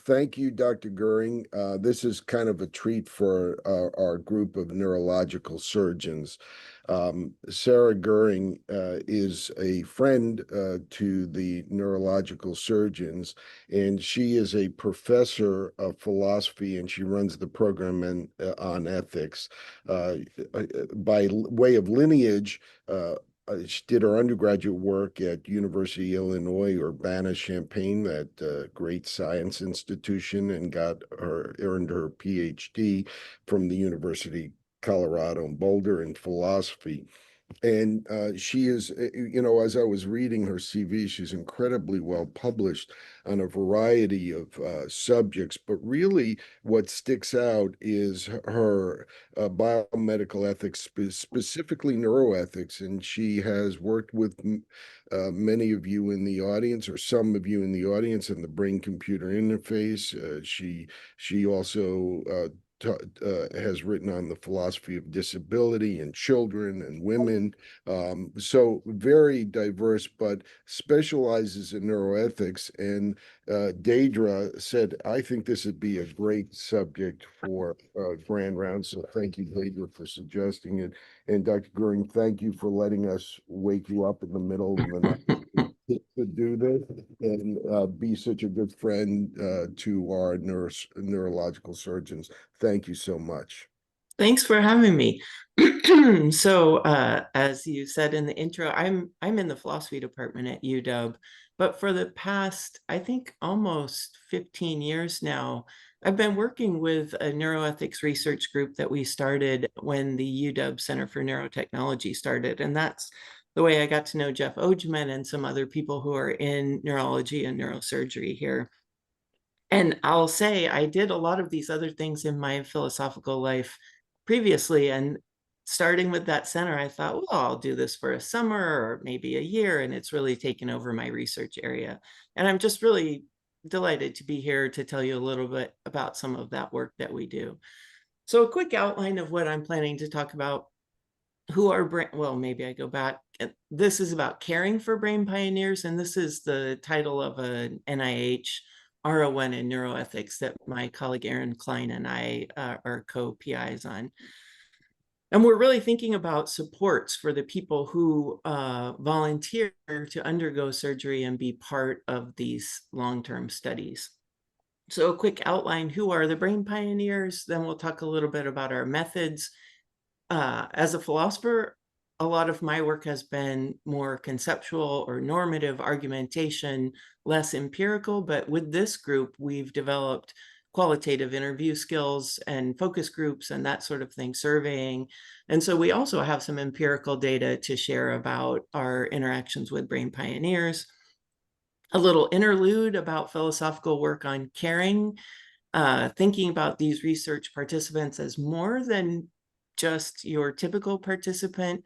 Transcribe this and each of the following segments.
Thank you, Dr. Goering. This is kind of a treat for our group of neurological surgeons. Sara Goering is a friend to the neurological surgeons, and she is a professor of philosophy, and she runs the program on ethics. Uh, by way of lineage, she did her undergraduate work at University of Illinois, Urbana-Champaign, that great science institution, and earned her PhD from the University of Colorado in Boulder in philosophy. And she is, as I was reading her CV, she's incredibly well published on a variety of subjects. But really, what sticks out is her biomedical ethics, specifically neuroethics. And she has worked with many of you in the audience, or some of you in the audience, in the brain-computer interface. She also has written on the philosophy of disability in children and women. So very diverse, but specializes in neuroethics. And Deidre said, I think this would be a great subject for Grand Round. So thank you, Deidre, for suggesting it. And Dr. Goering, thank you for letting us wake you up in the middle of the night to do this and be such a good friend to our neurological surgeons. Thank you so much. Thanks for having me. So, as you said in the intro, I'm in the philosophy department at UW, but for the past, I think, almost 15 years now, I've been working with a neuroethics research group that we started when the UW Center for Neurotechnology started, and that's the way I got to know Jeff Ogeman and some other people who are in neurology and neurosurgery here. And I'll say I did a lot of these other things in my philosophical life previously. And starting with that center, I thought, well, I'll do this for a summer or maybe a year. And it's really taken over my research area. And I'm just really delighted to be here to tell you a little bit about some of that work that we do. So a quick outline of what I'm planning to talk about. Who are brain, well, maybe I go back. This is about caring for brain pioneers. And this is the title of an NIH R01 in neuroethics that my colleague Aaron Klein and I are co-PIs on. And we're really thinking about supports for the people who volunteer to undergo surgery and be part of these long-term studies. So a quick outline, who are the brain pioneers? Then we'll talk a little bit about our methods. As a philosopher, a lot of my work has been more conceptual or normative argumentation, less empirical, but with this group, we've developed qualitative interview skills and focus groups and that sort of thing, surveying. And so we also have some empirical data to share about our interactions with brain pioneers. A little interlude about philosophical work on caring, thinking about these research participants as more than just your typical participant,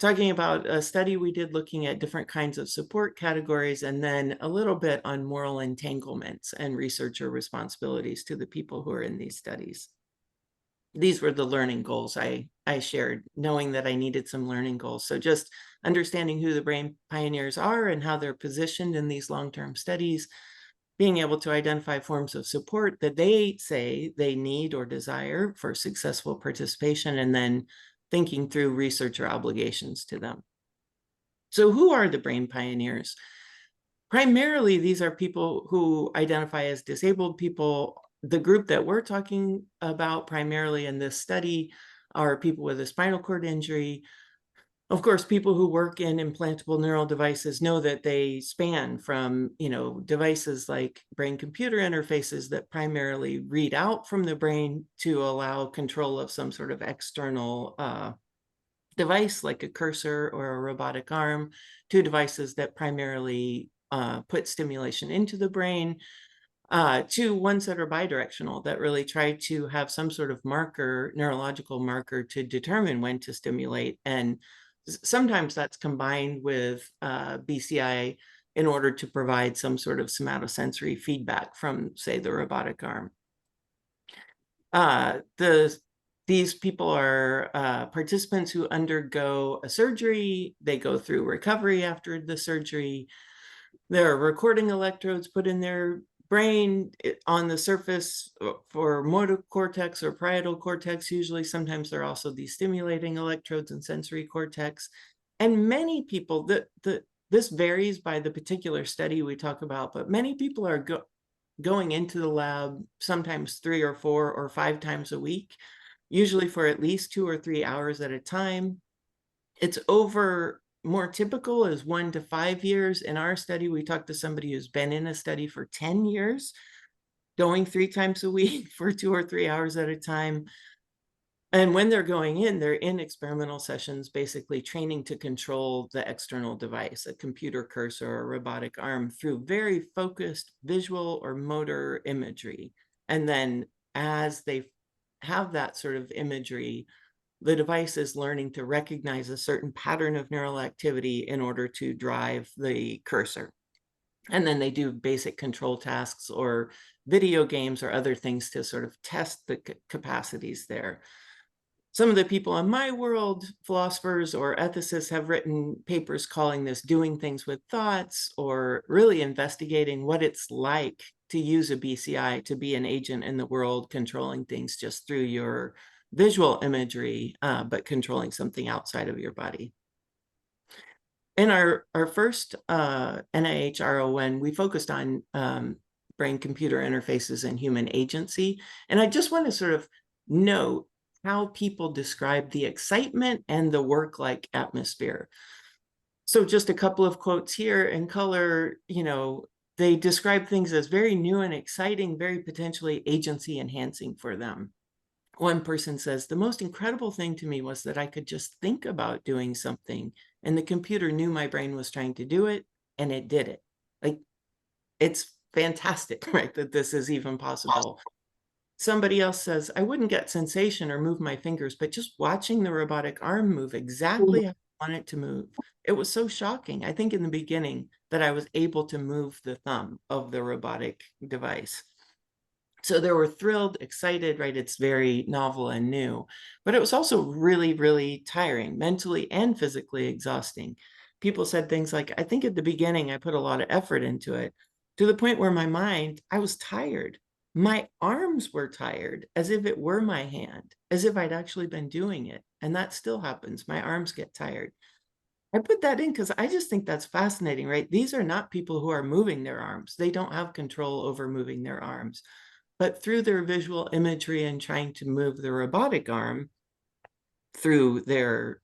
talking about a study we did looking at different kinds of support categories, and then a little bit on moral entanglements and researcher responsibilities to the people who are in these studies. These were the learning goals I shared, knowing that I needed some learning goals. So just understanding who the brain pioneers are and how they're positioned in these long-term studies, being able to identify forms of support that they say they need or desire for successful participation, and then thinking through researcher obligations to them. So who are the brain pioneers? Primarily, these are people who identify as disabled people. The group that we're talking about primarily in this study are people with a spinal cord injury. Of course, people who work in implantable neural devices know that they span from, devices like brain-computer interfaces that primarily read out from the brain to allow control of some sort of external device like a cursor or a robotic arm, to devices that primarily put stimulation into the brain, to ones that are bidirectional, that really try to have some sort of marker, neurological marker, to determine when to stimulate. And sometimes that's combined with BCI in order to provide some sort of somatosensory feedback from, say, the robotic arm. These people are participants who undergo a surgery. They go through recovery after the surgery. There are recording electrodes put in their brain on the surface for motor cortex or parietal cortex. Usually, sometimes there are also these stimulating electrodes and sensory cortex. And many people, this varies by the particular study we talk about, but many people are going into the lab sometimes 3 or 4 or 5 times a week, usually for at least 2 or 3 hours at a time. It's over, more typical is 1 to 5 years. In our study, we talked to somebody who's been in a study for 10 years, going 3 times a week for 2 or 3 hours at a time. And when they're going in, they're in experimental sessions, basically training to control the external device, a computer cursor or a robotic arm, through very focused visual or motor imagery. And then as they have that sort of imagery, the device is learning to recognize a certain pattern of neural activity in order to drive the cursor. And then they do basic control tasks or video games or other things to sort of test the capacities there. Some of the people in my world, philosophers or ethicists, have written papers calling this doing things with thoughts, or really investigating what it's like to use a BCI to be an agent in the world, controlling things just through your visual imagery, but controlling something outside of your body. In our first NIH we focused on brain-computer interfaces and human agency. And I just want to sort of note how people describe the excitement and the work-like atmosphere. So just a couple of quotes here in color, they describe things as very new and exciting, very potentially agency enhancing for them. One person says, the most incredible thing to me was that I could just think about doing something and the computer knew my brain was trying to do it and it did it. Like, it's fantastic, right, that this is even possible. Somebody else says, I wouldn't get sensation or move my fingers, but just watching the robotic arm move exactly how I want it to move, it was so shocking. I think in the beginning that I was able to move the thumb of the robotic device. So they were thrilled, excited, right? It's very novel and new, but it was also really, really tiring, mentally and physically exhausting. People said things like, I think at the beginning, I put a lot of effort into it, to the point where I was tired. My arms were tired, as if it were my hand, as if I'd actually been doing it. And that still happens. My arms get tired. I put that in because I just think that's fascinating, right? These are not people who are moving their arms. They don't have control over moving their arms. But through their visual imagery and trying to move the robotic arm through their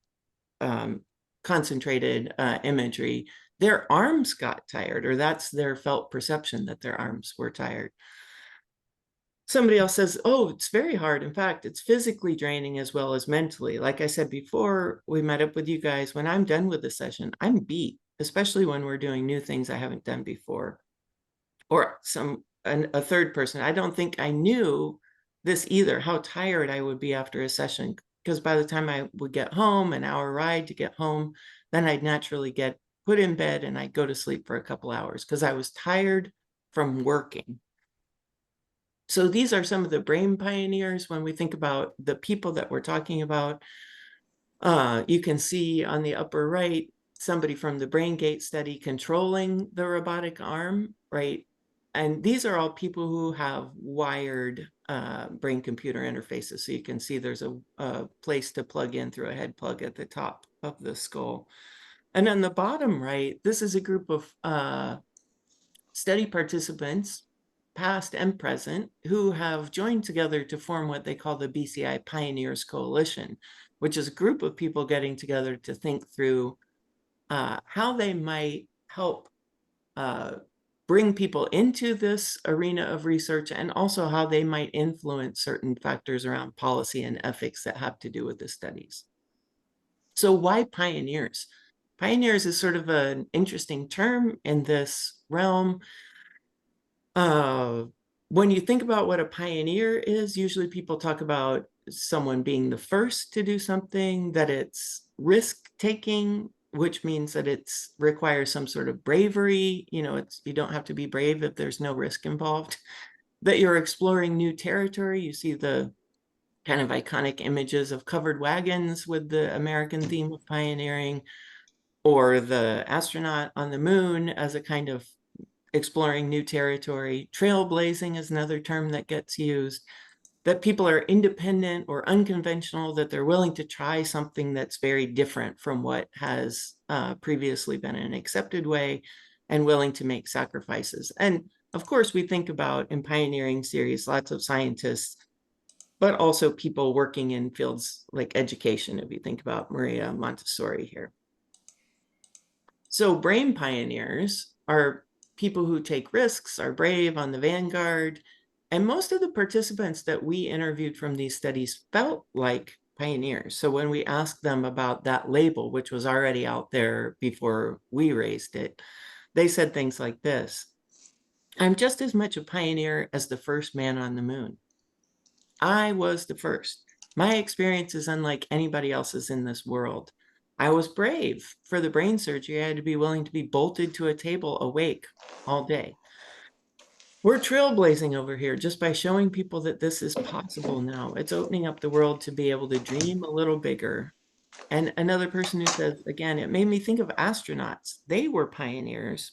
concentrated imagery, their arms got tired, or that's their felt perception that their arms were tired. Somebody else says, oh, it's very hard. In fact, it's physically draining as well as mentally. Like I said before we met up with you guys, when I'm done with the session, I'm beat, especially when we're doing new things I haven't done before. Or a third person, I don't think I knew this either, how tired I would be after a session, because by the time I would get home, an hour ride to get home, then I'd naturally get put in bed and I'd go to sleep for a couple hours because I was tired from working. So these are some of the brain pioneers when we think about the people that we're talking about. You can see on the upper right, somebody from the BrainGate study controlling the robotic arm, right? And these are all people who have wired brain-computer interfaces. So you can see there's a place to plug in through a head plug at the top of the skull. And on the bottom right, this is a group of study participants, past and present, who have joined together to form what they call the BCI Pioneers Coalition, which is a group of people getting together to think through how they might help bring people into this arena of research, and also how they might influence certain factors around policy and ethics that have to do with the studies. So why pioneers? Pioneers is sort of an interesting term in this realm. When you think about what a pioneer is, usually people talk about someone being the first to do something, that it's risk-taking, which means that it's requires some sort of bravery. You don't have to be brave if there's no risk involved. That you're exploring new territory. You see the kind of iconic images of covered wagons with the American theme of pioneering, or the astronaut on the moon as a kind of exploring new territory. Trailblazing is another term that gets used, that people are independent or unconventional, that they're willing to try something that's very different from what has previously been an accepted way, and willing to make sacrifices. And of course, we think about in pioneering series, lots of scientists, but also people working in fields like education, if you think about Maria Montessori here. So brain pioneers are people who take risks, are brave, on the vanguard. And most of the participants that we interviewed from these studies felt like pioneers. So when we asked them about that label, which was already out there before we raised it, they said things like this: I'm just as much a pioneer as the first man on the moon. I was the first. My experience is unlike anybody else's in this world. I was brave. For the brain surgery, I had to be willing to be bolted to a table awake all day. We're trailblazing over here just by showing people that this is possible now. It's opening up the world to be able to dream a little bigger. And another person who says, again, it made me think of astronauts. They were pioneers.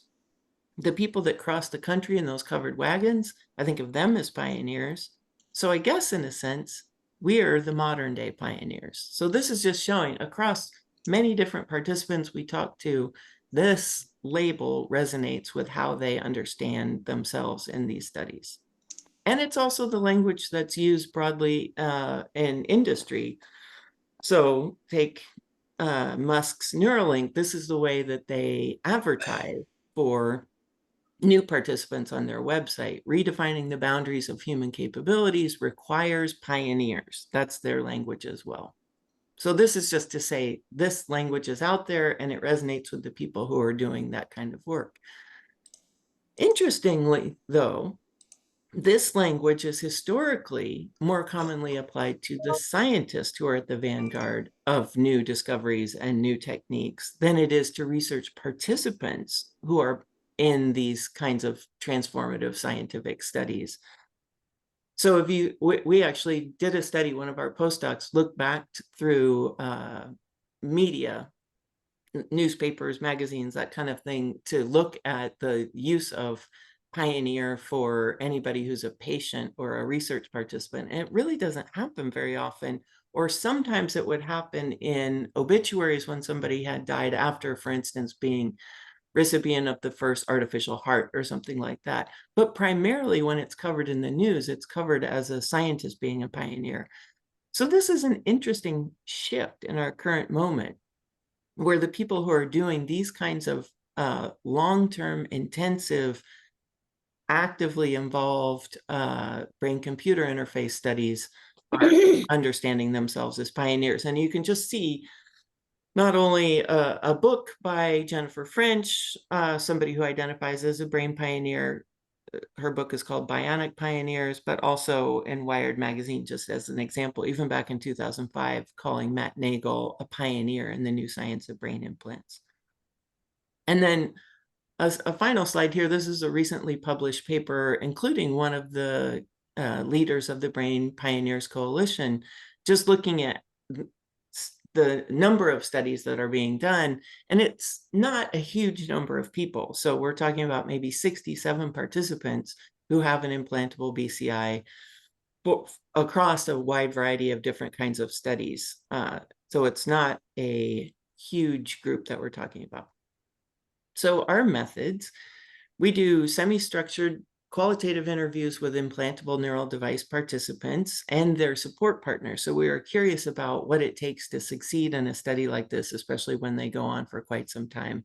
The people that crossed the country in those covered wagons, I think of them as pioneers. So I guess in a sense, we are the modern day pioneers. So this is just showing across many different participants we talk to, this label resonates with how they understand themselves in these studies. And it's also the language that's used broadly in industry. So take Musk's Neuralink. This is the way that they advertise for new participants on their website. Redefining the boundaries of human capabilities requires pioneers. That's their language as well. So this is just to say this language is out there and it resonates with the people who are doing that kind of work. Interestingly, though, this language is historically more commonly applied to the scientists who are at the vanguard of new discoveries and new techniques than it is to research participants who are in these kinds of transformative scientific studies. So if we actually did a study, one of our postdocs looked back through media, newspapers, magazines, that kind of thing, to look at the use of pioneer for anybody who's a patient or a research participant. And it really doesn't happen very often. Or sometimes it would happen in obituaries when somebody had died after, for instance, being recipient of the first artificial heart or something like that. But primarily when it's covered in the news, it's covered as a scientist being a pioneer. So this is an interesting shift in our current moment, where the people who are doing these kinds of long-term, intensive, actively involved brain-computer interface studies are understanding themselves as pioneers. And you can just see not only a book by Jennifer French, somebody who identifies as a brain pioneer. Her book is called Bionic Pioneers, but also in Wired magazine, just as an example, even back in 2005, calling Matt Nagel a pioneer in the new science of brain implants. And then a final slide here. This is a recently published paper, including one of the leaders of the Brain Pioneers Coalition, just looking at the number of studies that are being done. And it's not a huge number of people. So we're talking about maybe 67 participants who have an implantable BCI across a wide variety of different kinds of studies. So it's not a huge group that we're talking about. So our methods, we do semi-structured qualitative interviews with implantable neural device participants and their support partners. So we are curious about what it takes to succeed in a study like this, especially when they go on for quite some time.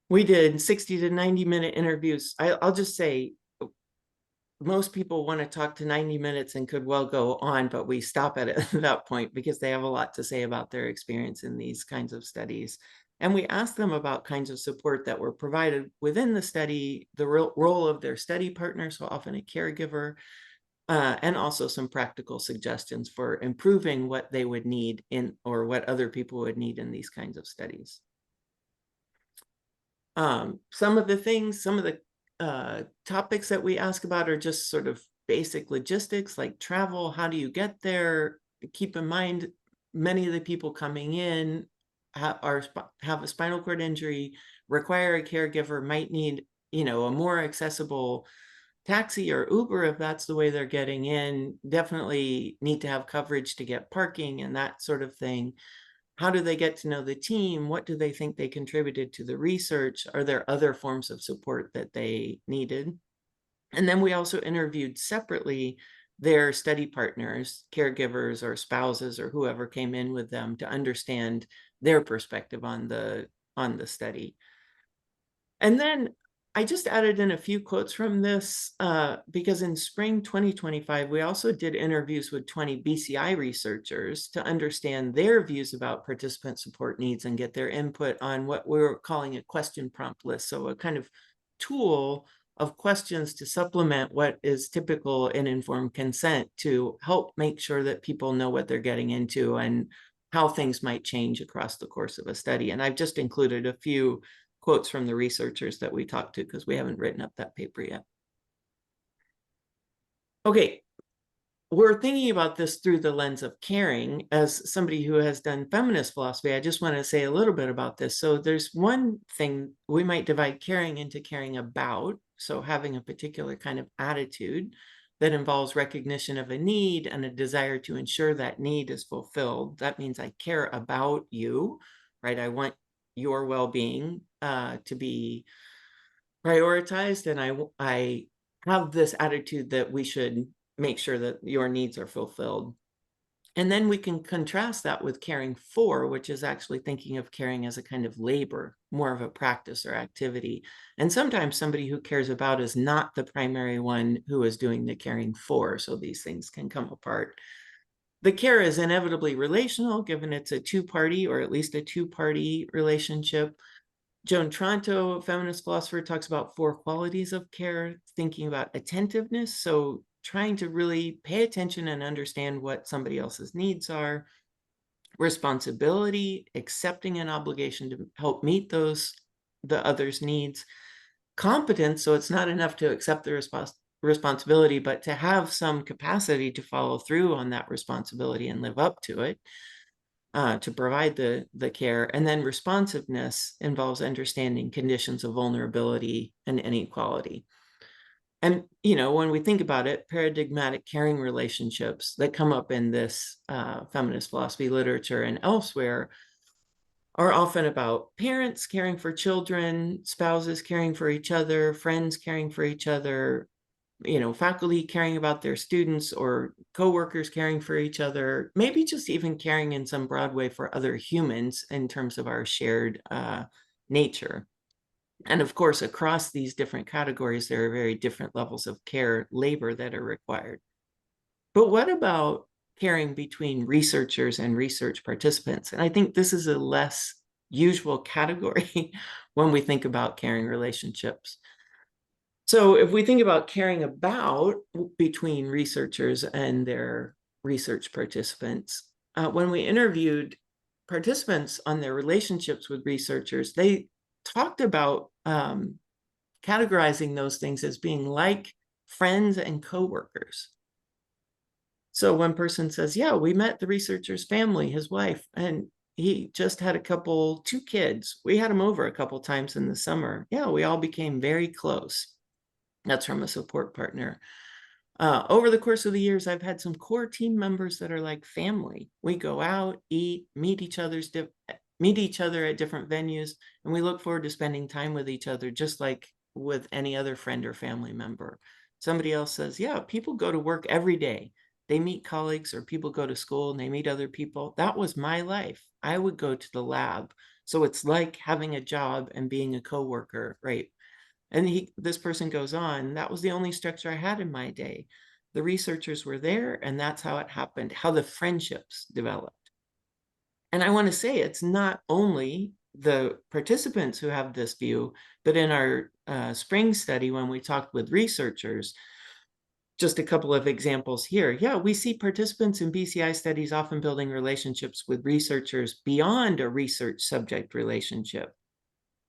We did 60 to 90-minute interviews. I'll just say, most people want to talk to 90 minutes and could well go on, but we stop at that point because they have a lot to say about their experience in these kinds of studies. And we ask them about kinds of support that were provided within the study, the role of their study partner, so often a caregiver, and also some practical suggestions for improving what they would need in, or what other people would need in these kinds of studies. Some of the topics that we ask about are just sort of basic logistics, like travel. How do you get there? Keep in mind, many of the people coming in have a spinal cord injury, require a caregiver, might need a more accessible taxi or Uber, if that's the way they're getting in, definitely need to have coverage to get parking and that sort of thing. How do they get to know the team? What do they think they contributed to the research? Are there other forms of support that they needed? And then we also interviewed separately their study partners, caregivers or spouses or whoever came in with them to understand their perspective on the study. And then I just added in a few quotes from this because in spring 2025, we also did interviews with 20 BCI researchers to understand their views about participant support needs and get their input on what we're calling a question prompt list. So a kind of tool of questions to supplement what is typical in informed consent to help make sure that people know what they're getting into and how things might change across the course of a study. And I've just included a few quotes from the researchers that we talked to because we haven't written up that paper yet. Okay, we're thinking about this through the lens of caring. As somebody who has done feminist philosophy, I just want to say a little bit about this. So there's one thing, we might divide caring into caring about, so having a particular kind of attitude that involves recognition of a need and a desire to ensure that need is fulfilled. That means I care about you, right? I want your well-being to be prioritized, and I have this attitude that we should make sure that your needs are fulfilled. And then we can contrast that with caring for, which is actually thinking of caring as a kind of labor, more of a practice or activity. And sometimes somebody who cares about is not the primary one who is doing the caring for. So these things can come apart. The care is inevitably relational, given it's a two-party or at least a two-party relationship. Joan Tronto, a feminist philosopher, talks about 4 qualities of care, thinking about attentiveness. So trying to really pay attention and understand what somebody else's needs are. Responsibility, accepting an obligation to help meet the other's needs. Competence, so it's not enough to accept the responsibility, but to have some capacity to follow through on that responsibility and live up to it. To provide the care. And then responsiveness involves understanding conditions of vulnerability and inequality. And, when we think about it, paradigmatic caring relationships that come up in this feminist philosophy literature and elsewhere are often about parents caring for children, spouses caring for each other, friends caring for each other, faculty caring about their students or coworkers caring for each other, maybe just even caring in some broad way for other humans in terms of our shared nature. And of course, across these different categories, there are very different levels of care, labor that are required. But what about caring between researchers and research participants? And I think this is a less usual category when we think about caring relationships. So if we think about caring about between researchers and their research participants, when we interviewed participants on their relationships with researchers, they talked about categorizing those things as being like friends and coworkers. So one person says, yeah, we met the researcher's family, his wife, and he just had 2 kids. We had him over a couple times in the summer. Yeah, we all became very close. That's from a support partner. Over the course of the years, I've had some core team members that are like family. We go out, eat, meet each other at different venues, and we look forward to spending time with each other, just like with any other friend or family member. Somebody else says, yeah, people go to work every day. They meet colleagues, or people go to school and they meet other people. That was my life. I would go to the lab. So it's like having a job and being a coworker, right? And this person goes on, that was the only structure I had in my day. The researchers were there, and that's how it happened, how the friendships developed. And I want to say it's not only the participants who have this view, but in our spring study, when we talked with researchers, just a couple of examples here. Yeah, we see participants in BCI studies often building relationships with researchers beyond a research subject relationship.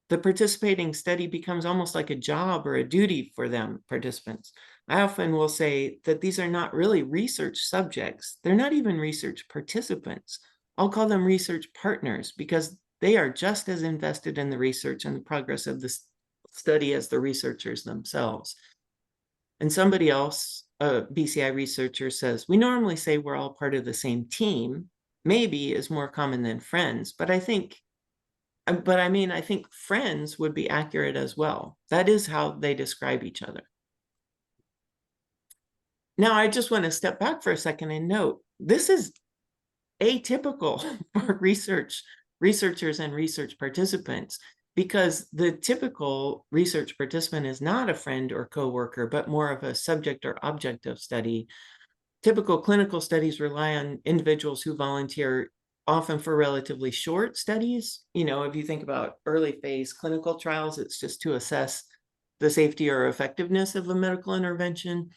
The participating study becomes almost like a job or a duty for them, participants. I often will say that these are not really research subjects. They're not even research participants. I'll call them research partners because they are just as invested in the research and the progress of this study as the researchers themselves. And somebody else, a BCI researcher, says, we normally say we're all part of the same team, maybe is more common than friends, but I think I think friends would be accurate as well. That is how they describe each other. Now, I just want to step back for a second and note, this is atypical for researchers and research participants, because the typical research participant is not a friend or coworker, but more of a subject or object of study. Typical clinical studies rely on individuals who volunteer, often for relatively short studies. If you think about early phase clinical trials, it's just to assess the safety or effectiveness of a medical intervention.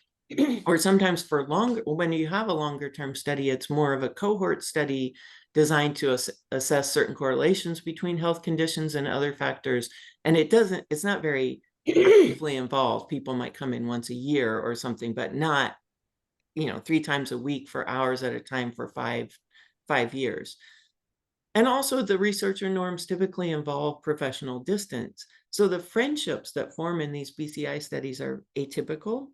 Or sometimes for longer, when you have a longer term study, it's more of a cohort study designed to assess certain correlations between health conditions and other factors. And it's not very deeply involved. People might come in once a year or something, but not 3 times a week for hours at a time for five years. And also, the researcher norms typically involve professional distance. So the friendships that form in these BCI studies are atypical,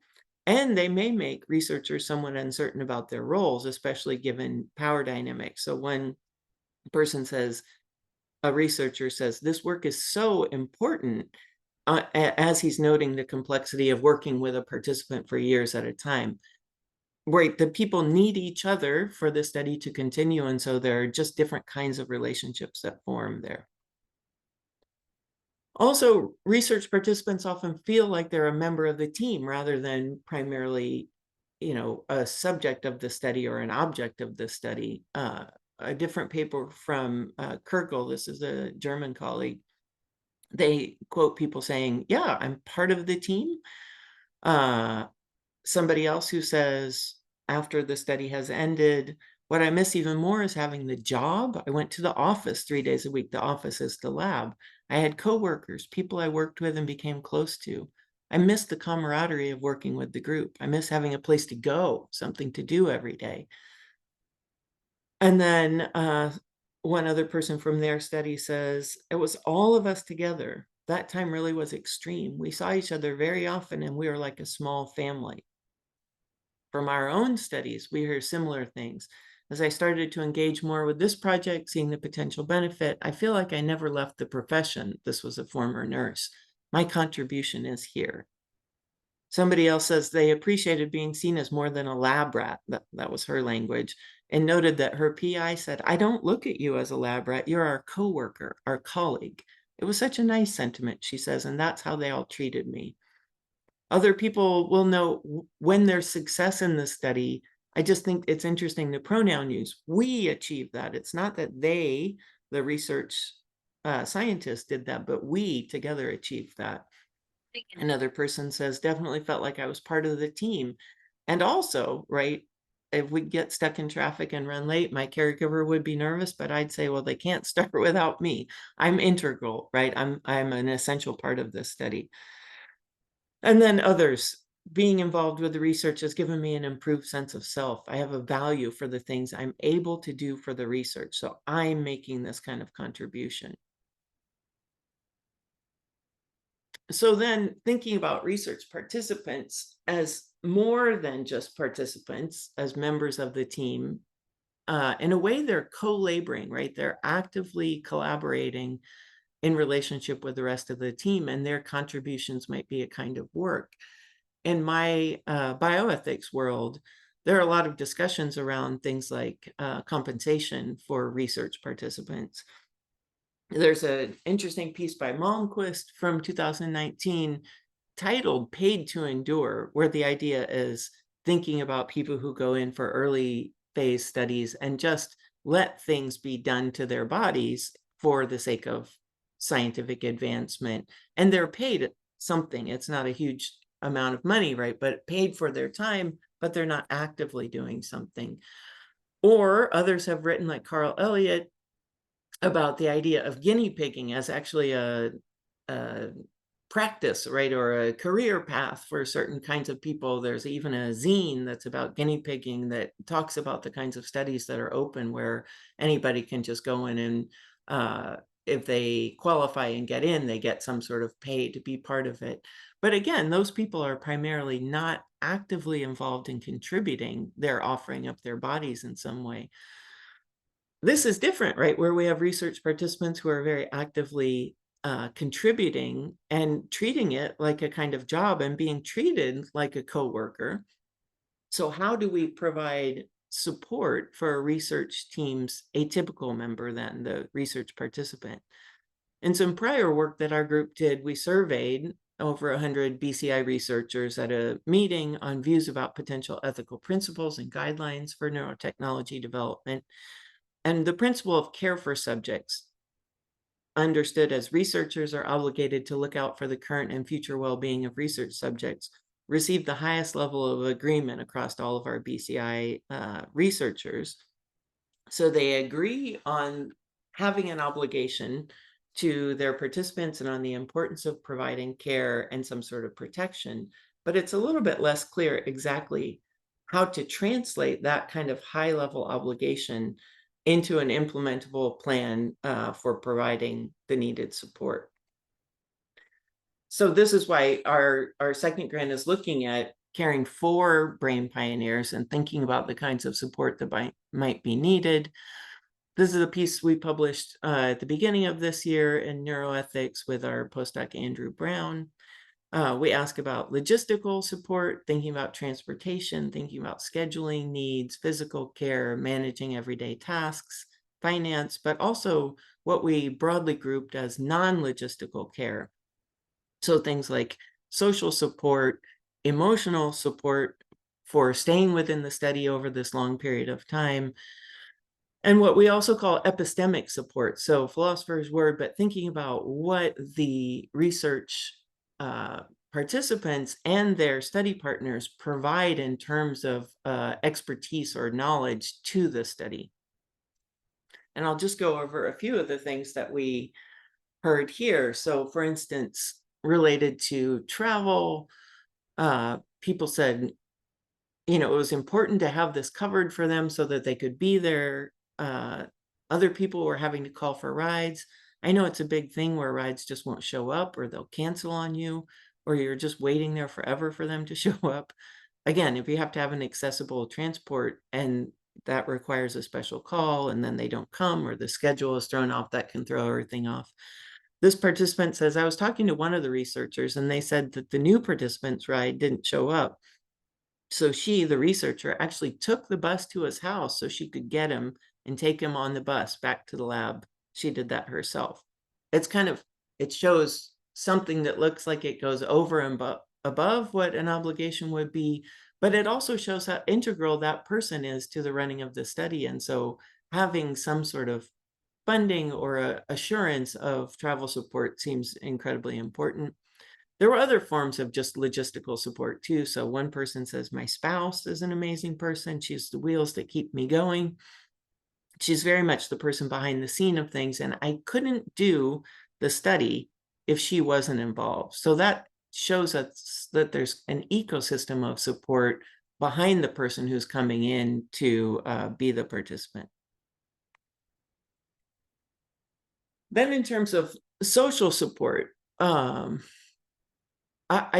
and they may make researchers somewhat uncertain about their roles, especially given power dynamics. So when a researcher says, this work is so important, as he's noting the complexity of working with a participant for years at a time. Right, the people need each other for the study to continue, and so there are just different kinds of relationships that form there. Also, research participants often feel like they're a member of the team rather than primarily, a subject of the study or an object of the study. A different paper from Kirkle, this is a German colleague, they quote people saying, yeah, I'm part of the team. Somebody else who says, after the study has ended, what I miss even more is having the job. I went to the office 3 days a week. The office is the lab. I had coworkers, people I worked with and became close to. I miss the camaraderie of working with the group. I miss having a place to go, something to do every day. And then one other person from their study says, it was all of us together. That time really was extreme. We saw each other very often and we were like a small family. From our own studies, we hear similar things. As I started to engage more with this project, seeing the potential benefit, I feel like I never left the profession. This was a former nurse. My contribution is here. Somebody else says they appreciated being seen as more than a lab rat. That was her language. And noted that her PI said, I don't look at you as a lab rat. You're our coworker, our colleague. It was such a nice sentiment, she says, and that's how they all treated me. Other people will know when there's success in the study. I just think it's interesting the pronoun use. We achieved that. It's not that they, the research scientists, did that, but we together achieved that. Another person says, definitely felt like I was part of the team. And also, right, if we get stuck in traffic and run late, my caregiver would be nervous, but I'd say, well, they can't start without me. I'm integral, right? I'm an essential part of this study. And then others, being involved with the research has given me an improved sense of self. I have a value for the things I'm able to do for the research. So I'm making this kind of contribution. So then thinking about research participants as more than just participants, as members of the team, in a way, they're co-laboring, right? They're actively collaborating in relationship with the rest of the team, and their contributions might be a kind of work. In my bioethics world, there are a lot of discussions around things like compensation for research participants. There's an interesting piece by Malmquist from 2019 titled Paid to Endure, where the idea is thinking about people who go in for early phase studies and just let things be done to their bodies for the sake of scientific advancement. And they're paid something. It's not a huge amount of money, right? But paid for their time, but they're not actively doing something. Or others have written, like Carl Elliott, about the idea of guinea pigging as actually a practice, right, or a career path for certain kinds of people. There's even a zine that's about guinea pigging that talks about the kinds of studies that are open where anybody can just go in and if they qualify and get in, they get some sort of pay to be part of it. But again, those people are primarily not actively involved in contributing. They're offering up their bodies in some way. This is different, right? Where we have research participants who are very actively contributing and treating it like a kind of job and being treated like a coworker. So how do we provide support for a research team's atypical member then, the research participant? In some prior work that our group did, we surveyed over 100 BCI researchers at a meeting on views about potential ethical principles and guidelines for neurotechnology development. And the principle of care for subjects, understood as researchers are obligated to look out for the current and future well-being of research subjects, received the highest level of agreement across all of our BCI researchers. So they agree on having an obligation to their participants and on the importance of providing care and some sort of protection, but it's a little bit less clear exactly how to translate that kind of high level obligation into an implementable plan for providing the needed support. So this is why our second grant is looking at caring for brain pioneers and thinking about the kinds of support that might be needed. This is a piece we published at the beginning of this year in Neuroethics with our postdoc, Andrew Brown. We ask about logistical support, thinking about transportation, thinking about scheduling needs, physical care, managing everyday tasks, finance, but also what we broadly grouped as non-logistical care. So things like social support, emotional support for staying within the study over this long period of time, and what we also call epistemic support. So philosopher's word, but thinking about what the research participants and their study partners provide in terms of expertise or knowledge to the study. And I'll just go over a few of the things that we heard here. So for instance, related to travel, people said, you know, it was important to have this covered for them so that they could be there. Other people were having to call for rides. I know it's a big thing where rides just won't show up or they'll cancel on you, or you're just waiting there forever for them to show up. Again, if you have to have an accessible transport and that requires a special call and then they don't come or the schedule is thrown off, that can throw everything off. This participant says, I was talking to one of the researchers and they said that the new participant's ride didn't show up. So she, the researcher, actually took the bus to his house so she could get him and take him on the bus back to the lab. She did that herself. It's kind of, it shows something that looks like it goes over and above what an obligation would be, but it also shows how integral that person is to the running of the study. And so having some sort of funding or assurance of travel support seems incredibly important. There were other forms of just logistical support too. So one person says, my spouse is an amazing person. She's the wheels that keep me going. She's very much the person behind the scene of things. And I couldn't do the study if she wasn't involved. So that shows us that there's an ecosystem of support behind the person who's coming in to be the participant. Then in terms of social support, I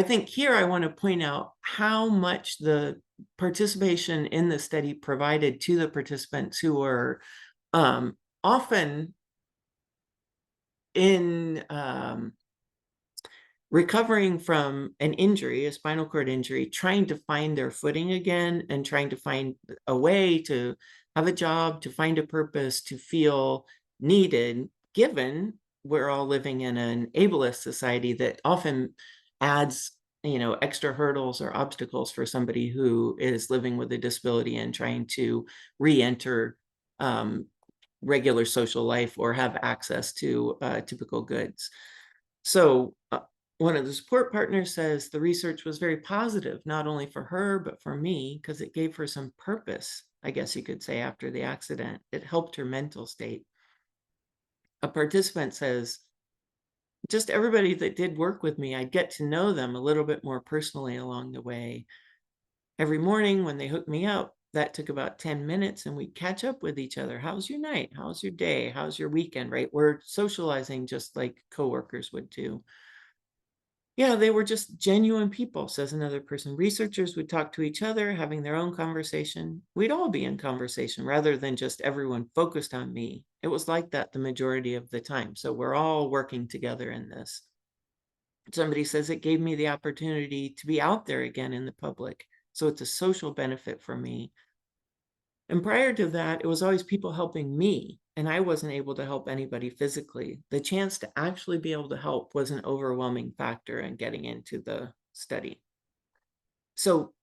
think here I want to point out how much the participation in the study provided to the participants who were often in recovering from an injury, a spinal cord injury, trying to find their footing again and trying to find a way to have a job, to find a purpose, to feel needed, given we're all living in an ableist society that often adds, you know, extra hurdles or obstacles for somebody who is living with a disability and trying to re-enter regular social life or have access to typical goods. So one of the support partners says the research was very positive, not only for her, but for me, because it gave her some purpose, I guess you could say, after the accident. It helped her mental state. A participant says, just everybody that did work with me, I'd get to know them a little bit more personally along the way. Every morning when they hooked me up, that took about 10 minutes, and we'd catch up with each other. How's your night? How's your day? How's your weekend? Right? We're socializing just like coworkers would do. Yeah, they were just genuine people, says another person. Researchers would talk to each other, having their own conversation. We'd all be in conversation rather than just everyone focused on me. It was like that the majority of the time. So we're all working together in this. Somebody says it gave me the opportunity to be out there again in the public. So it's a social benefit for me. And prior to that, it was always people helping me, and I wasn't able to help anybody physically. The chance to actually be able to help was an overwhelming factor in getting into the study. So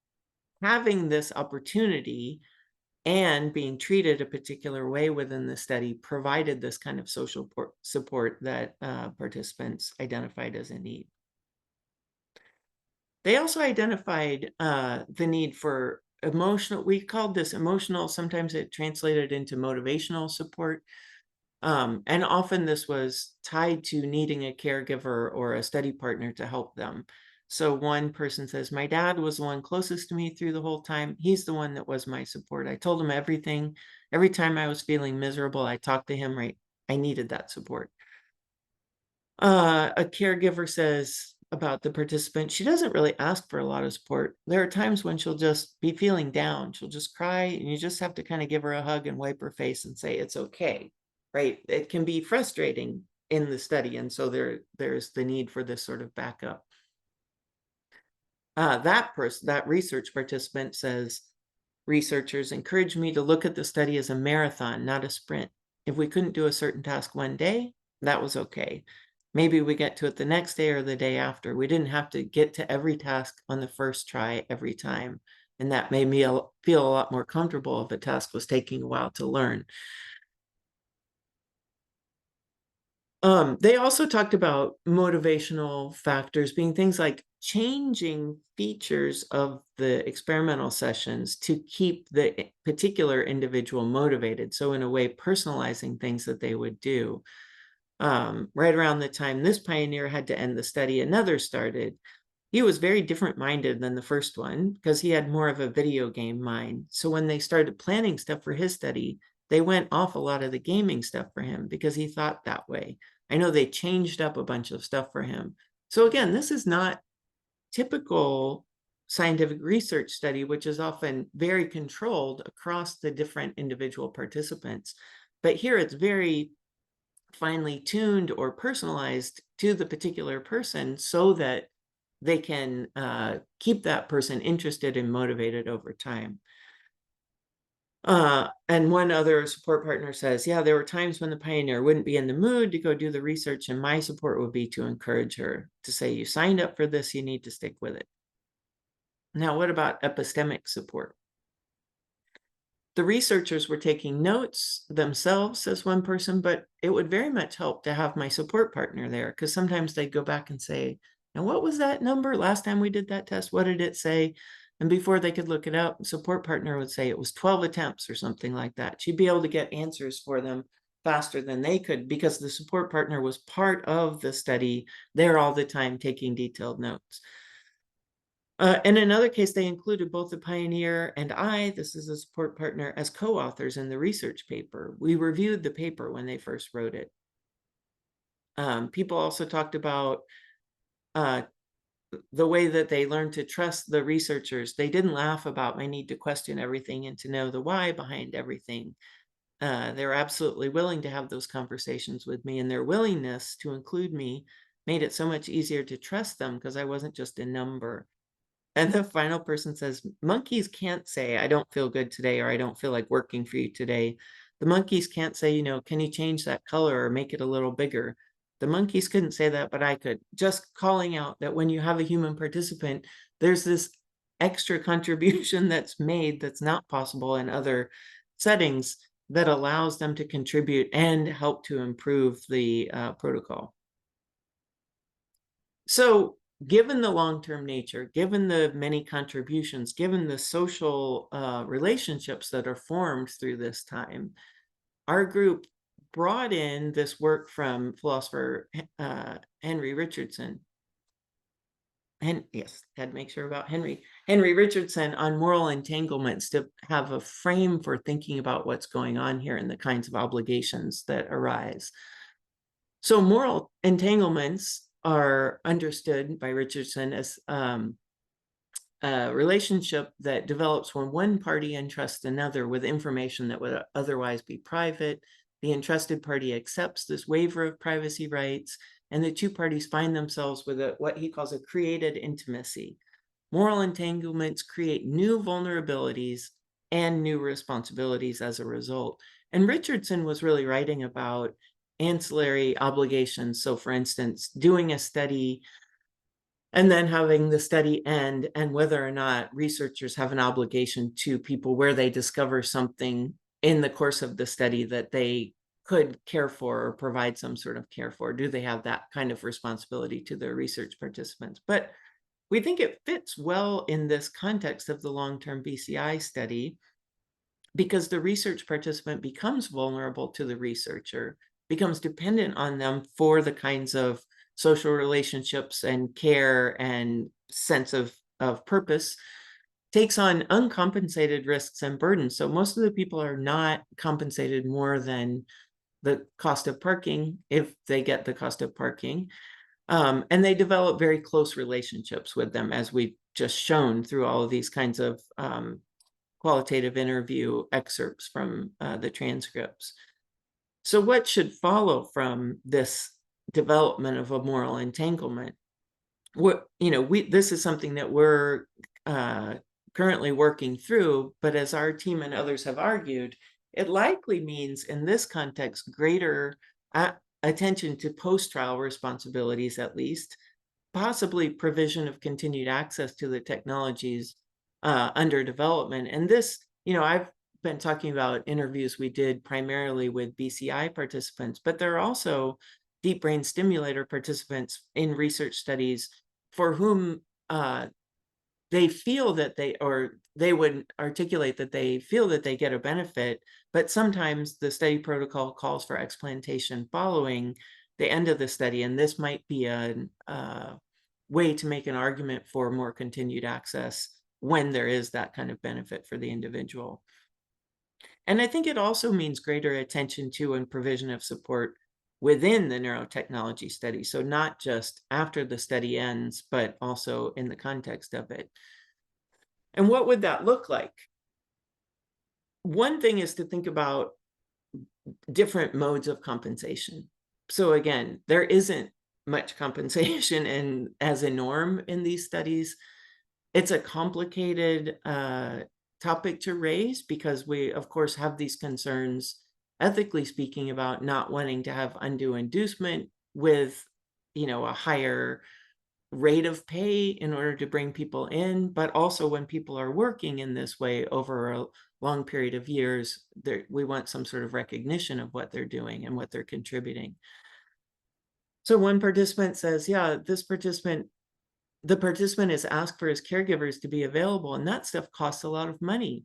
having this opportunity and being treated a particular way within the study provided this kind of social support that participants identified as a need. They also identified the need for emotional, we called this emotional, sometimes it translated into motivational support. And often this was tied to needing a caregiver or a study partner to help them. So one person says, my dad was the one closest to me through the whole time. He's the one that was my support. I told him everything. Every time I was feeling miserable, I talked to him, right? I needed that support. A caregiver says about the participant, she doesn't really ask for a lot of support. There are times when she'll just be feeling down. She'll just cry, and you just have to kind of give her a hug and wipe her face and say, it's okay, right? It can be frustrating in the study. And so there's the need for this sort of backup. That research participant says, researchers encouraged me to look at the study as a marathon, not a sprint. If we couldn't do a certain task one day, that was okay. Maybe we get to it the next day or the day after. We didn't have to get to every task on the first try every time. And that made me feel a lot more comfortable if a task was taking a while to learn. They also talked about motivational factors being things like changing features of the experimental sessions to keep the particular individual motivated. So in a way, personalizing things that they would do. Right around the time this pioneer had to end the study, another started. He was very different minded than the first one because he had more of a video game mind. So when they started planning stuff for his study, they went off a lot of the gaming stuff for him because he thought that way. I know they changed up a bunch of stuff for him. So again, this is not typical scientific research study, which is often very controlled across the different individual participants. But here it's very finely tuned or personalized to the particular person so that they can keep that person interested and motivated over time. And one other support partner says, yeah, there were times when the pioneer wouldn't be in the mood to go do the research, and my support would be to encourage her to say, you signed up for this, you need to stick with it. Now, what about epistemic support? The researchers were taking notes themselves, says one person, but it would very much help to have my support partner there because sometimes they'd go back and say, now, what was that number last time we did that test? What did it say? And before they could look it up, the support partner would say it was 12 attempts or something like that. She'd be able to get answers for them faster than they could because the support partner was part of the study there all the time taking detailed notes. In another case, they included both the pioneer and I, this is a support partner, as co-authors in the research paper. We reviewed the paper when they first wrote it. People also talked about the way that they learned to trust the researchers. They didn't laugh about my need to question everything and to know the why behind everything. They were absolutely willing to have those conversations with me, and their willingness to include me made it so much easier to trust them because I wasn't just a number. And the final person says, monkeys can't say, I don't feel good today, or I don't feel like working for you today. The monkeys can't say, can you change that color or make it a little bigger? The monkeys couldn't say that, but I could. Just calling out that when you have a human participant, there's this extra contribution that's made that's not possible in other settings that allows them to contribute and help to improve the protocol. So given the long-term nature, given the many contributions, given the social relationships that are formed through this time, our group brought in this work from philosopher Henry Richardson, and yes, had to make sure about Henry Richardson on moral entanglements to have a frame for thinking about what's going on here and the kinds of obligations that arise. So moral entanglements are understood by Richardson as a relationship that develops when one party entrusts another with information that would otherwise be private. The entrusted party accepts this waiver of privacy rights, and the two parties find themselves with what he calls a created intimacy. Moral entanglements create new vulnerabilities and new responsibilities as a result. And Richardson was really writing about ancillary obligations. So, for instance, doing a study and then having the study end, and whether or not researchers have an obligation to people where they discover something in the course of the study that they could care for or provide some sort of care for. Do they have that kind of responsibility to their research participants? But we think it fits well in this context of the long-term BCI study, because the research participant becomes vulnerable to the researcher, becomes dependent on them for the kinds of social relationships and care and sense of purpose, takes on uncompensated risks and burdens. So most of the people are not compensated more than the cost of parking, if they get the cost of parking. And they develop very close relationships with them, as we've just shown through all of these kinds of qualitative interview excerpts from the transcripts. So what should follow from this development of a moral entanglement? This is something that we're currently working through, but as our team and others have argued, it likely means in this context greater attention to post-trial responsibilities, at least, possibly provision of continued access to the technologies under development. And this, I've been talking about interviews we did primarily with BCI participants, but there are also deep brain stimulator participants in research studies for whom they feel that they would articulate that they feel that they get a benefit, but sometimes the study protocol calls for explantation following the end of the study, and this might be a way to make an argument for more continued access when there is that kind of benefit for the individual. And I think it also means greater attention to and provision of support within the neurotechnology study. So not just after the study ends, but also in the context of it. And what would that look like? One thing is to think about different modes of compensation. So again, there isn't much compensation as a norm in these studies. It's a complicated topic to raise, because we, of course, have these concerns, ethically speaking, about not wanting to have undue inducement with, a higher rate of pay in order to bring people in, but also when people are working in this way over a long period of years, we want some sort of recognition of what they're doing and what they're contributing. So one participant says, yeah, the participant is asked for his caregivers to be available, and that stuff costs a lot of money.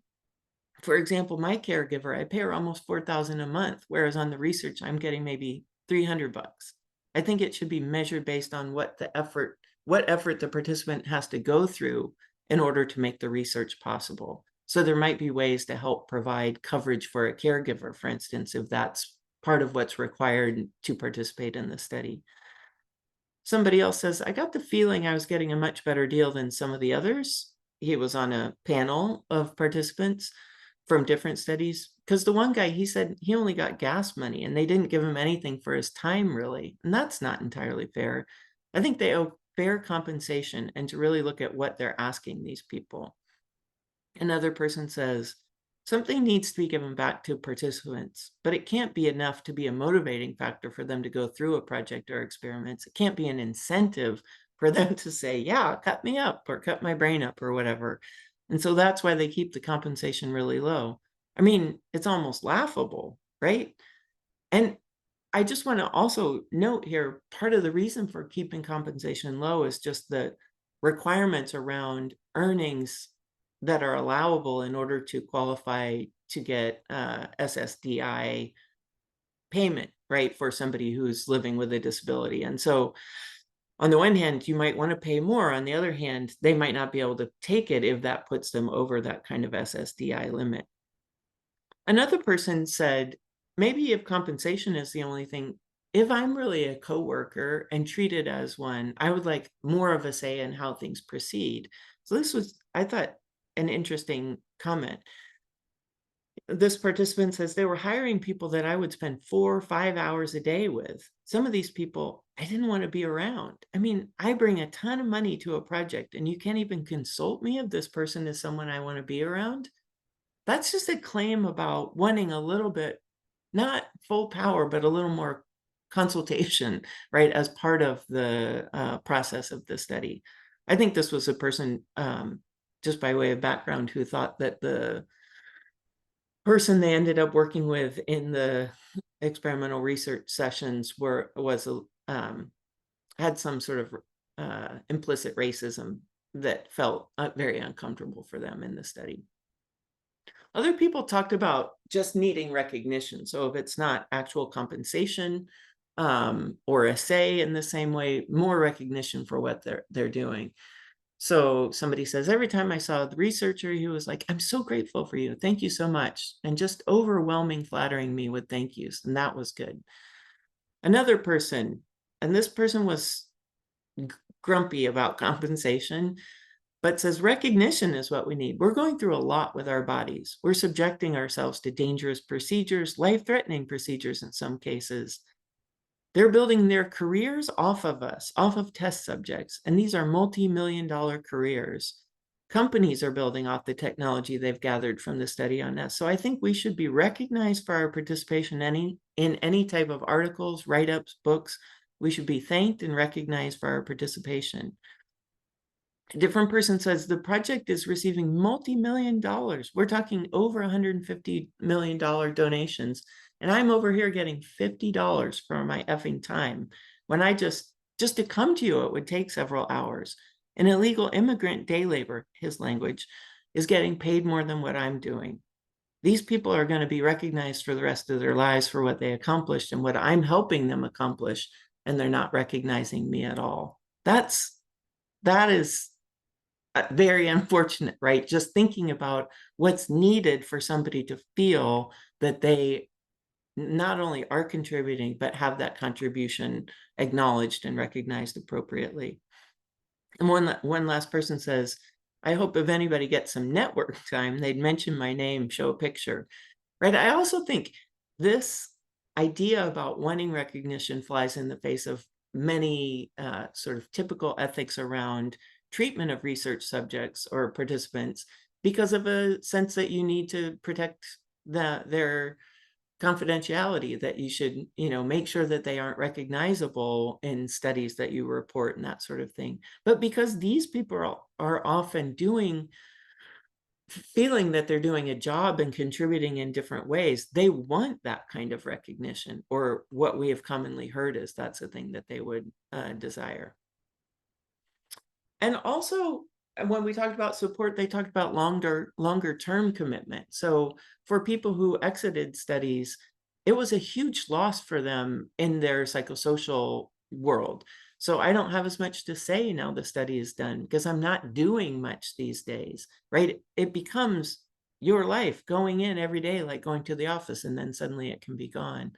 For example, my caregiver, I pay her almost $4,000 a month, whereas on the research, I'm getting maybe $300. I think it should be measured based on what effort the participant has to go through in order to make the research possible. So there might be ways to help provide coverage for a caregiver, for instance, if that's part of what's required to participate in the study. Somebody else says, I got the feeling I was getting a much better deal than some of the others. He was on a panel of participants from different studies, because the one guy, he said he only got gas money and they didn't give him anything for his time, really. And that's not entirely fair. I think they owe fair compensation and to really look at what they're asking these people. Another person says, something needs to be given back to participants, but it can't be enough to be a motivating factor for them to go through a project or experiments. It can't be an incentive for them to say, yeah, cut me up or cut my brain up or whatever. And so that's why they keep the compensation really low. I mean, it's almost laughable, right? And I just want to also note here, part of the reason for keeping compensation low is just the requirements around earnings that are allowable in order to qualify to get SSDI payment, right, for somebody who's living with a disability. And so On the one hand, you might want to pay more. On the other hand, they might not be able to take it if that puts them over that kind of SSDI limit. Another person said, maybe if compensation is the only thing, if I'm really a coworker and treated as one, I would like more of a say in how things proceed. So this was, I thought, an interesting comment. This participant says they were hiring people that I would spend 4 or 5 hours a day with. Some of these people I didn't want to be around. I mean, I bring a ton of money to a project and you can't even consult me if this person is someone I want to be around. That's just a claim about wanting a little bit, not full power, but a little more consultation, right, as part of the process of the study. I think this was a person, just by way of background, who thought that the person they ended up working with in the experimental research sessions had some sort of implicit racism that felt very uncomfortable for them in the study. Other people talked about just needing recognition. So if it's not actual compensation or a say in the same way, more recognition for what they're doing. So somebody says, every time I saw the researcher, he was like, I'm so grateful for you. Thank you so much. And just overwhelming, flattering me with thank yous. And that was good. Another person, and this person was grumpy about compensation, but says recognition is what we need. We're going through a lot with our bodies. We're subjecting ourselves to dangerous procedures, life-threatening procedures in some cases. They're building their careers off of us, off of test subjects, and these are multi-million-dollar careers. Companies are building off the technology they've gathered from the study on us. So I think we should be recognized for our participation in any type of articles, write-ups, books. We should be thanked and recognized for our participation. A different person says the project is receiving multi-million dollars. We're talking over $150 million donations. And I'm over here getting $50 for my effing time when I just to come to you, it would take several hours. An illegal immigrant day labor, his language, is getting paid more than what I'm doing. These people are going to be recognized for the rest of their lives for what they accomplished and what I'm helping them accomplish, and they're not recognizing me at all. That is very unfortunate, right? Just thinking about what's needed for somebody to feel that they not only are contributing, but have that contribution acknowledged and recognized appropriately. And one last person says, I hope if anybody gets some network time, they'd mention my name, show a picture, right? I also think this idea about wanting recognition flies in the face of many sort of typical ethics around treatment of research subjects or participants because of a sense that you need to protect their confidentiality, that you should, make sure that they aren't recognizable in studies that you report and that sort of thing. But because these people are often feeling that they're doing a job and contributing in different ways, they want that kind of recognition, or what we have commonly heard is that's a thing that they would desire. And also, when we talked about support, they talked about longer term commitment. So for people who exited studies, it was a huge loss for them in their psychosocial world. So I don't have as much to say now the study is done because I'm not doing much these days, right? It becomes your life going in every day, like going to the office, and then suddenly it can be gone.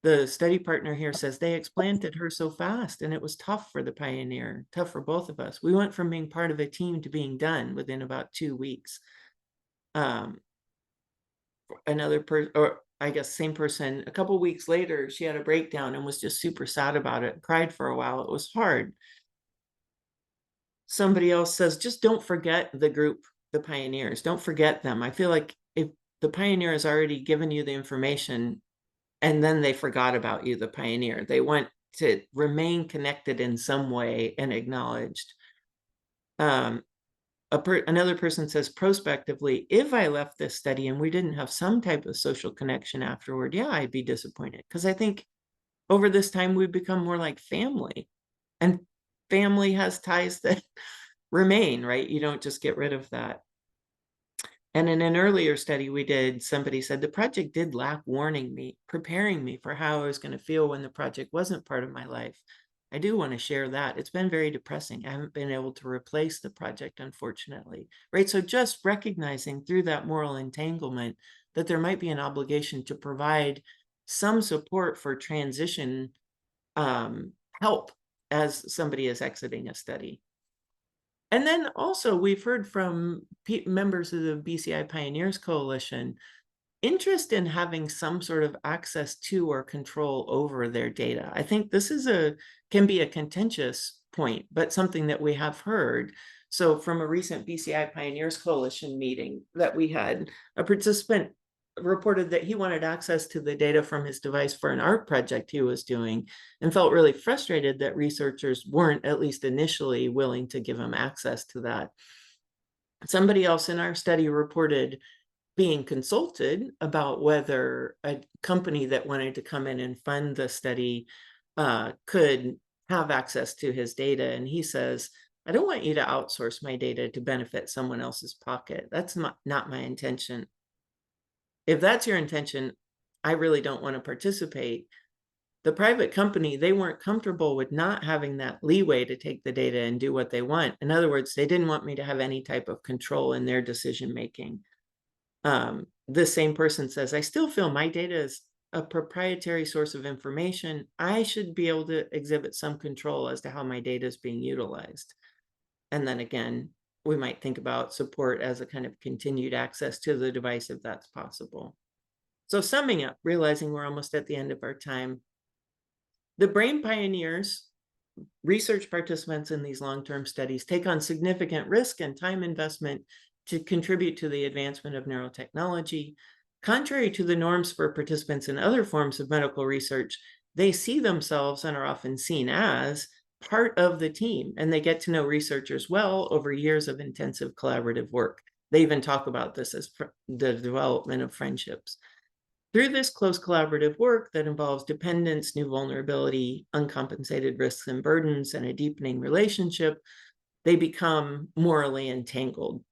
The study partner here says they explanted her so fast and it was tough for the pioneer, tough for both of us. We went from being part of a team to being done within about 2 weeks. Same person, a couple weeks later, she had a breakdown and was just super sad about it, cried for a while. It was hard. Somebody else says, just don't forget the group, the pioneers. Don't forget them. I feel like if the pioneer has already given you the information, and then they forgot about you, the pioneer. They want to remain connected in some way and acknowledged. Another person says, prospectively, if I left this study and we didn't have some type of social connection afterward, yeah, I'd be disappointed. Because I think over this time, we've become more like family. And family has ties that remain, right? You don't just get rid of that. And in an earlier study we did, somebody said the project did lack preparing me for how I was going to feel when the project wasn't part of my life. I do want to share that. It's been very depressing. I haven't been able to replace the project, unfortunately. Right. So just recognizing through that moral entanglement that there might be an obligation to provide some support for transition help as somebody is exiting a study. And then also we've heard from members of the BCI Pioneers Coalition interest in having some sort of access to or control over their data. I think this is can be a contentious point, but something that we have heard. So from a recent BCI Pioneers Coalition meeting that we had, a participant reported that he wanted access to the data from his device for an art project he was doing and felt really frustrated that researchers weren't, at least initially, willing to give him access to that. Somebody else in our study reported being consulted about whether a company that wanted to come in and fund the study could have access to his data. And he says, I don't want you to outsource my data to benefit someone else's pocket. That's not my intention. If that's your intention, I really don't want to participate. The private company, they weren't comfortable with not having that leeway to take the data and do what they want. In other words, they didn't want me to have any type of control in their decision making. This same person says, I still feel my data is a proprietary source of information. I should be able to exhibit some control as to how my data is being utilized. And then again, we might think about support as a kind of continued access to the device if that's possible. So summing up, realizing we're almost at the end of our time, the brain pioneers, research participants in these long-term studies, take on significant risk and time investment to contribute to the advancement of neurotechnology. Contrary to the norms for participants in other forms of medical research, they see themselves and are often seen as part of the team, and they get to know researchers well over years of intensive collaborative work. They even talk about this as the development of friendships. Through this close collaborative work that involves dependence, new vulnerability, uncompensated risks and burdens, and a deepening relationship, they become morally entangled.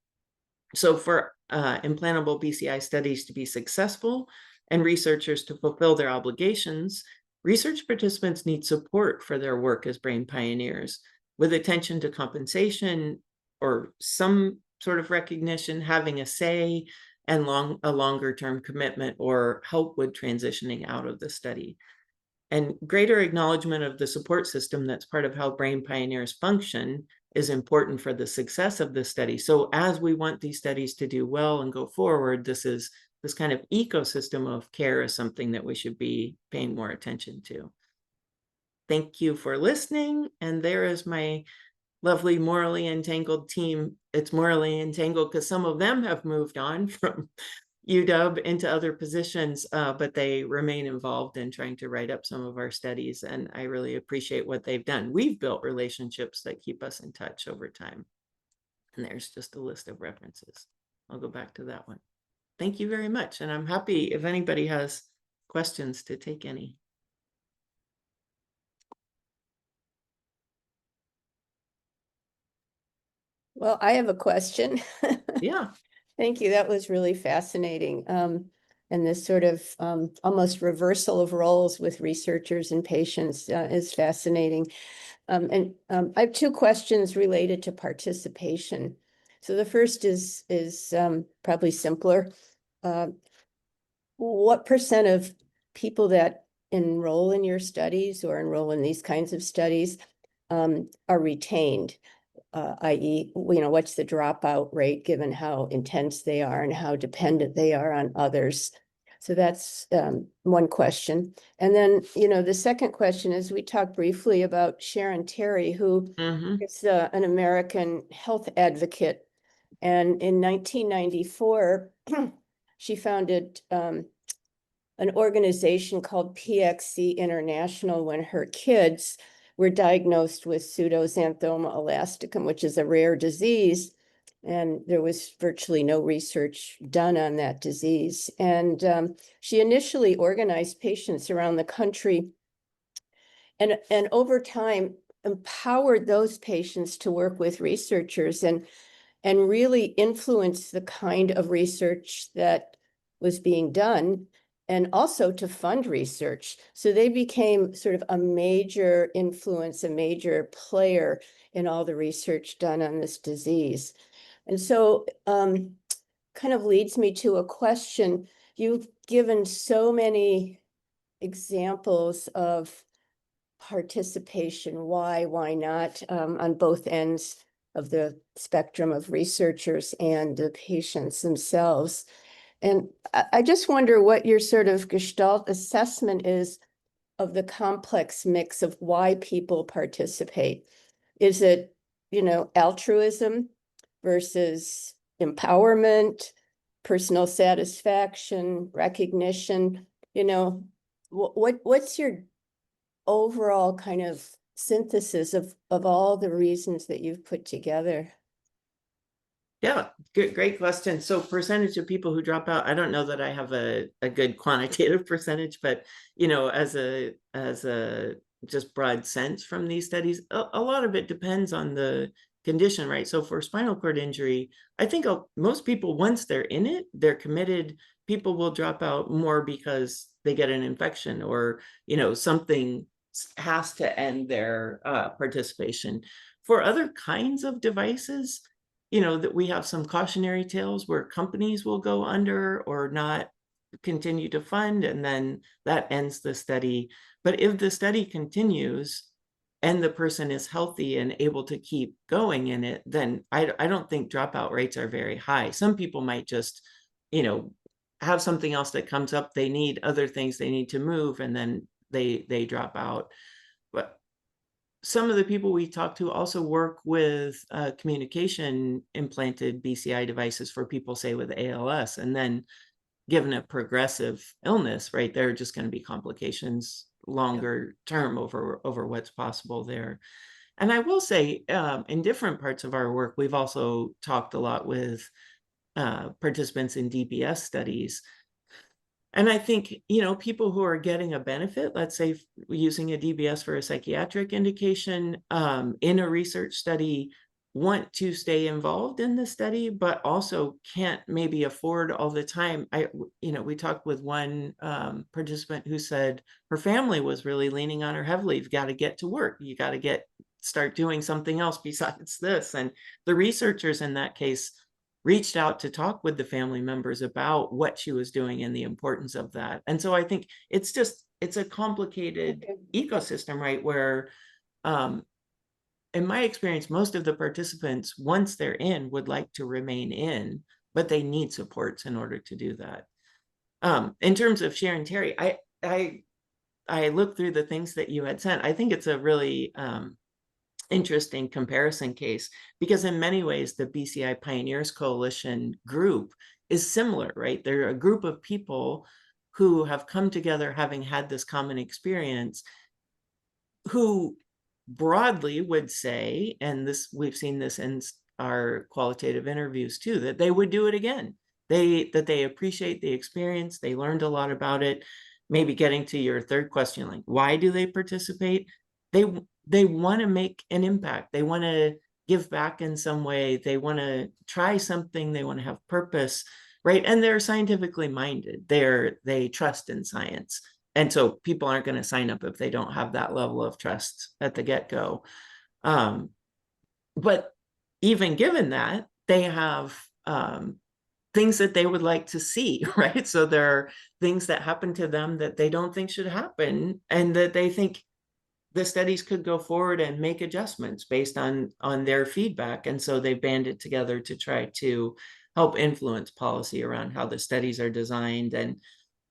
So for implantable BCI studies to be successful and researchers to fulfill their obligations, research participants need support for their work as brain pioneers, with attention to compensation or some sort of recognition, having a say, and a longer term commitment or help with transitioning out of the study. And greater acknowledgement of the support system that's part of how brain pioneers function is important for the success of the study. So as we want these studies to do well and go forward, this kind of ecosystem of care is something that we should be paying more attention to. Thank you for listening. And there is my lovely morally entangled team. It's morally entangled because some of them have moved on from UW into other positions, but they remain involved in trying to write up some of our studies. And I really appreciate what they've done. We've built relationships that keep us in touch over time. And there's just a list of references. I'll go back to that one. Thank you very much. And I'm happy if anybody has questions to take any. Well, I have a question. Yeah. Thank you. That was really fascinating. And this sort of almost reversal of roles with researchers and patients is fascinating. I have two questions related to participation. So the first is probably simpler. What percent of people that enroll in your studies or enroll in these kinds of studies are retained? I.e., what's the dropout rate given how intense they are and how dependent they are on others? So that's one question. And then, the second question is, we talked briefly about Sharon Terry, who is an American health advocate. And in 1994, she founded an organization called PXC International when her kids were diagnosed with pseudoxanthoma elasticum, which is a rare disease. And there was virtually no research done on that disease. And she initially organized patients around the country and over time empowered those patients to work with researchers and really influence the kind of research that was being done. and also to fund research. So they became sort of a major influence, a major player in all the research done on this disease. And so kind of leads me to a question. You've given so many examples of participation, why not, on both ends of the spectrum of researchers and the patients themselves. And I just wonder what your sort of Gestalt assessment is of the complex mix of why people participate. Is it, altruism versus empowerment, personal satisfaction, recognition? What's your overall kind of synthesis of all the reasons that you've put together? Yeah, great question. So percentage of people who drop out, I don't know that I have a good quantitative percentage, but as a just broad sense from these studies, a lot of it depends on the condition, right? So for spinal cord injury, I think most people, once they're in it, they're committed. People will drop out more because they get an infection or something has to end their participation. For other kinds of devices, that we have some cautionary tales where companies will go under or not continue to fund, and then that ends the study. But if the study continues and the person is healthy and able to keep going in it, then I don't think dropout rates are very high. Some people might just, have something else that comes up. They need other things they need to move, and then they drop out. But some of the people we talk to also work with communication implanted BCI devices for people, say, with ALS, and then given a progressive illness, right, there are just going to be complications longer term over what's possible there. And I will say, in different parts of our work, we've also talked a lot with participants in DBS studies. And I think, people who are getting a benefit, let's say using a DBS for a psychiatric indication in a research study, want to stay involved in the study, but also can't maybe afford all the time. We talked with one participant who said her family was really leaning on her heavily. You've got to get to work. You got to start doing something else besides this. And the researchers in that case reached out to talk with the family members about what she was doing and the importance of that. And so I think it's a complicated ecosystem, right? Where, in my experience, most of the participants, once they're in, would like to remain in, but they need supports in order to do that. In terms of Sharon Terry, I looked through the things that you had sent. I think it's a really interesting comparison case, because in many ways the BCI Pioneers Coalition group is similar, right? They're a group of people who have come together having had this common experience, who broadly would say, and this, we've seen this in our qualitative interviews too, that they would do it again. That they appreciate the experience, they learned a lot about it. Maybe getting to your third question, like, why do they participate? They want to make an impact. They want to give back in some way. They want to try something. They want to have purpose, right? And they're scientifically minded. They trust in science. And so people aren't going to sign up if they don't have that level of trust at the get-go. But even given that, they have things that they would like to see, right? So there are things that happen to them that they don't think should happen, and that they think the studies could go forward and make adjustments based on their feedback. And so they banded together to try to help influence policy around how the studies are designed, and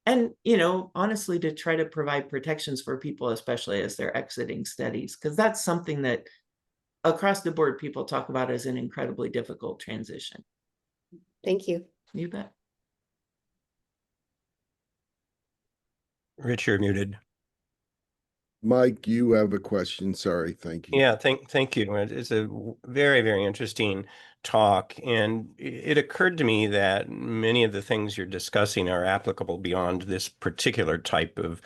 honestly, to try to provide protections for people, especially as they're exiting studies, because that's something that across the board people talk about as an incredibly difficult transition. Thank you. You bet. Rich, you're muted. Mike, you have a question. Sorry. Thank you. Yeah, thank you. It's a very, very interesting talk. And it occurred to me that many of the things you're discussing are applicable beyond this particular type of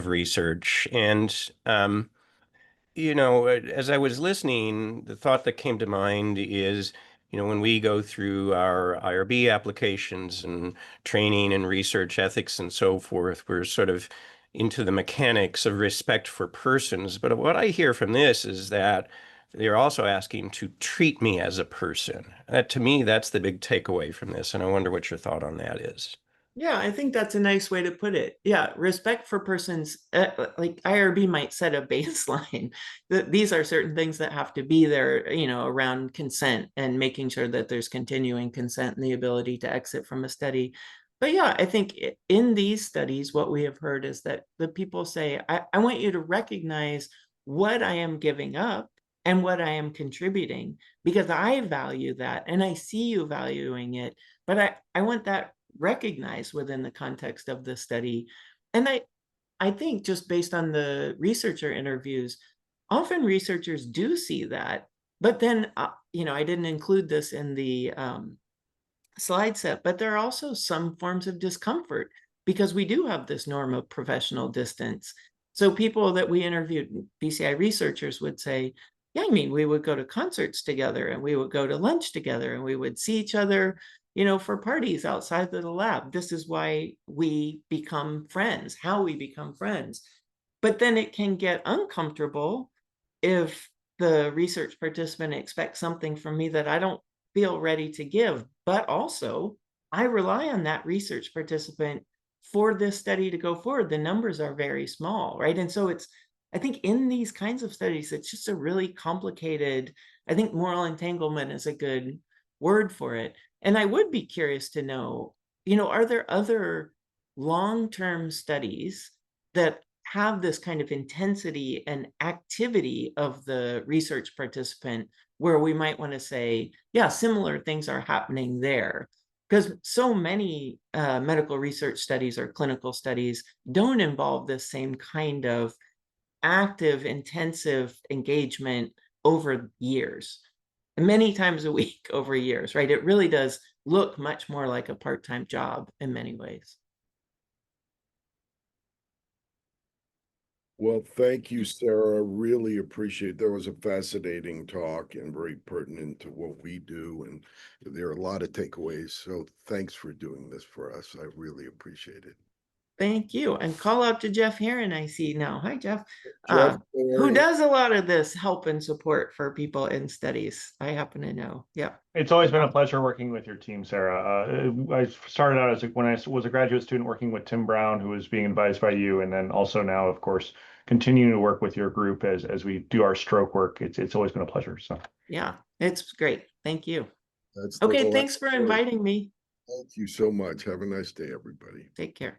research. And, as I was listening, the thought that came to mind is, when we go through our IRB applications and training and research ethics and so forth, we're sort of into the mechanics of respect for persons. But what I hear from this is that they're also asking to treat me as a person. To me, that's the big takeaway from this. And I wonder what your thought on that is. Yeah, I think that's a nice way to put it. Yeah, respect for persons, like IRB might set a baseline that these are certain things that have to be there, around consent and making sure that there's continuing consent and the ability to exit from a study. But yeah, I think in these studies, what we have heard is that the people say, I want you to recognize what I am giving up and what I am contributing, because I value that and I see you valuing it, but I want that recognized within the context of the study. And I think just based on the researcher interviews, often researchers do see that, but then, I didn't include this in the slide set, but there are also some forms of discomfort because we do have this norm of professional distance. So people that we interviewed, BCI researchers, would say, yeah, I mean, we would go to concerts together and we would go to lunch together and we would see each other, for parties outside of the lab. This is why we become friends, how we become friends. But then it can get uncomfortable if the research participant expects something from me that I don't feel ready to give, but also I rely on that research participant for this study to go forward. The numbers are very small, right? And so I think in these kinds of studies, it's just a really complicated, I think moral entanglement is a good word for it. And I would be curious to know, are there other long-term studies that have this kind of intensity and activity of the research participant where we might want to say, yeah, similar things are happening there? Because so many medical research studies or clinical studies don't involve this same kind of active, intensive engagement over years, many times a week over years, right? It really does look much more like a part-time job in many ways. Well, thank you, Sarah. Really appreciate. That was a fascinating talk and very pertinent to what we do. And there are a lot of takeaways. So thanks for doing this for us. I really appreciate it. Thank you. And call out to Jeff Heron, I see now. Hi, Jeff. Jeff, Who does a lot of this help and support for people in studies. I happen to know. Yeah. It's always been a pleasure working with your team, Sarah. I started out when I was a graduate student working with Tim Brown, who was being advised by you, and then also now, of course, continuing to work with your group as we do our stroke work. It's always been a pleasure. So yeah, it's great. Thank you. That's Okay, thanks for inviting me. Thank you so much. Have a nice day, everybody. Take care.